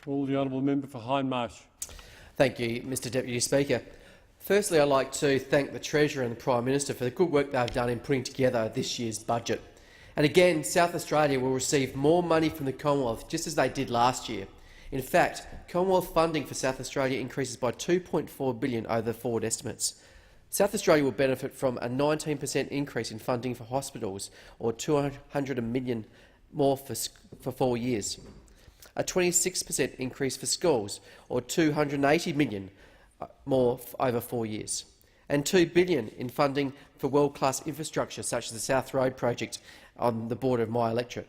Call the honourable member for Hindmarsh. Thank you, Mr Deputy Speaker. Firstly, I'd like to thank the Treasurer and the Prime Minister for the good work they've done in putting together this year's budget. And again, South Australia will receive more money from the Commonwealth, just as they did last year. In fact, Commonwealth funding for South Australia increases by $2.4 billion over the forward estimates. South Australia will benefit from a 19% increase in funding for hospitals, or $200 million more for 4 years. A 26% increase for schools, or $280 million more over 4 years, and $2 billion in funding for world-class infrastructure such as the South Road project on the border of my electorate.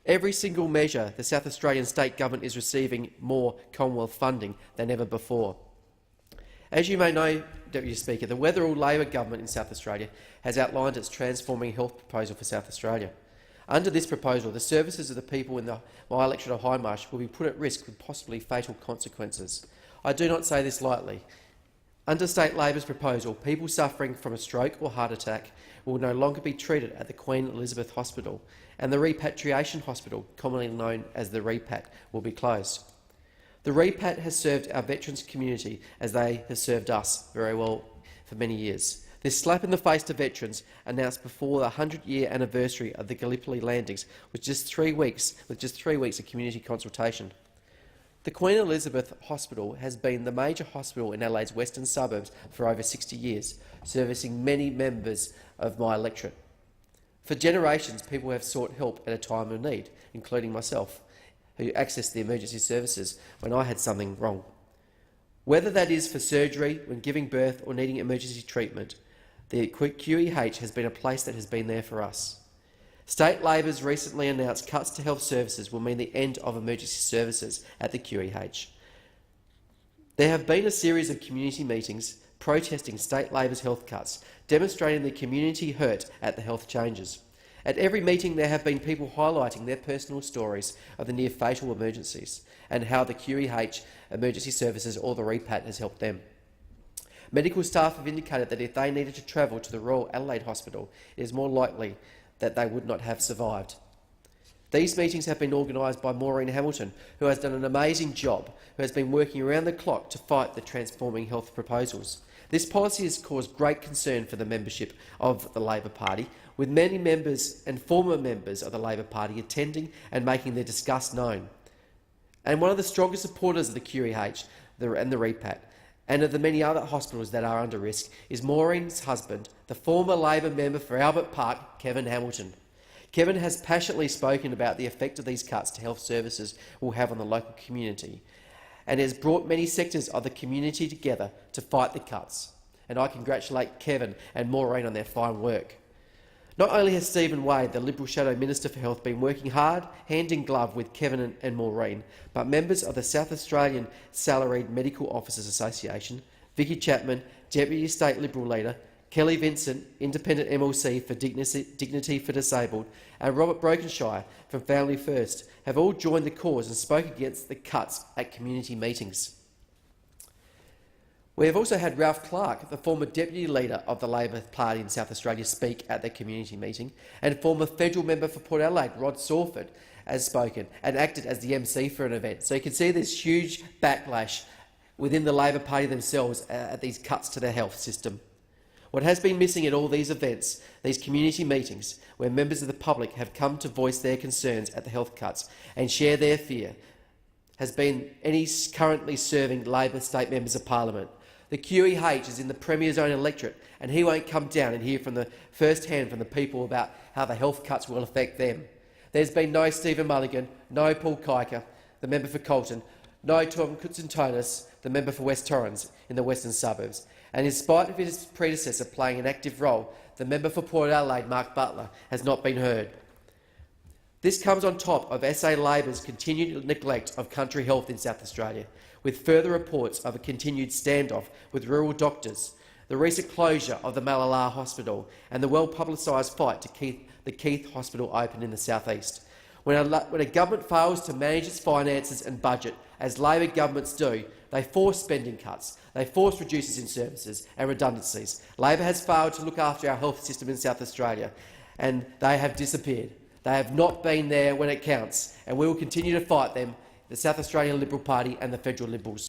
Every single measure, the South Australian state government is receiving more Commonwealth funding than ever before. As you may know, Deputy Speaker, the Weatherall Labor government in South Australia has outlined its Transforming Health proposal for South Australia. Under this proposal, the services of the people in my electorate of Hindmarsh will be put at risk with possibly fatal consequences. I do not say this lightly. Under State Labor's proposal, people suffering from a stroke or heart attack will no longer be treated at the Queen Elizabeth Hospital, and the Repatriation Hospital, commonly known as the REPAT, will be closed. The REPAT has served our veterans community as they have served us very well for many years. This slap in the face to veterans, announced before the 100-year anniversary of the Gallipoli landings, with just 3 weeks of community consultation. The Queen Elizabeth Hospital has been the major hospital in Adelaide's western suburbs for over 60 years, servicing many members of my electorate. For generations, people have sought help at a time of need, including myself, who accessed the emergency services when I had something wrong. Whether that is for surgery, when giving birth or needing emergency treatment, the QEH has been a place that has been there for us. State Labor's recently announced cuts to health services will mean the end of emergency services at the QEH. There have been a series of community meetings protesting State Labor's health cuts, demonstrating the community hurt at the health changes. At every meeting there have been people highlighting their personal stories of the near-fatal emergencies and how the QEH emergency services or the REPAT has helped them. Medical staff have indicated that if they needed to travel to the Royal Adelaide Hospital, it is more likely that they would not have survived. These meetings have been organised by Maureen Hamilton, who has done an amazing job, who has been working around the clock to fight the Transforming Health proposals. This policy has caused great concern for the membership of the Labor Party, with many members and former members of the Labor Party attending and making their disgust known. And one of the strongest supporters of the QEH and the REPAT, and of the many other hospitals that are under risk, is Maureen's husband, the former Labor member for Albert Park, Kevin Hamilton. Kevin has passionately spoken about the effect of these cuts to health services will have on the local community, and has brought many sectors of the community together to fight the cuts. And I congratulate Kevin and Maureen on their fine work. Not only has Stephen Wade, the Liberal Shadow Minister for Health, been working hard, hand in glove with Kevin and Maureen, but members of the South Australian Salaried Medical Officers Association, Vicky Chapman, Deputy State Liberal Leader, Kelly Vincent, Independent MLC for Dignity for Disabled, and Robert Brokenshire from Family First have all joined the cause and spoke against the cuts at community meetings. We have also had Ralph Clark, the former Deputy Leader of the Labor Party in South Australia, speak at the community meeting, and former federal member for Port Adelaide, Rod Sawford, has spoken and acted as the MC for an event. So you can see this huge backlash within the Labor Party themselves at these cuts to their health system. What has been missing at all these events, these community meetings, where members of the public have come to voice their concerns at the health cuts and share their fear, has been any currently serving Labor state members of Parliament. The QEH is in the Premier's own electorate, and he won't come down and hear from the first hand from the people about how the health cuts will affect them. There's been no Stephen Mulligan, no Paul Kiker, the member for Colton, no Tom Kutsentonis, the member for West Torrens in the western suburbs. And in spite of his predecessor playing an active role, the member for Port Adelaide, Mark Butler, has not been heard. This comes on top of SA Labor's continued neglect of country health in South Australia, with further reports of a continued standoff with rural doctors, the recent closure of the Malala Hospital, and the well-publicised fight to keep the Keith Hospital open in the southeast. When a government fails to manage its finances and budget, as Labor governments do, they force spending cuts, they force reductions in services and redundancies. Labor has failed to look after our health system in South Australia, and they have disappeared. They have not been there when it counts, and we will continue to fight them the South Australian Liberal Party and the Federal Liberals.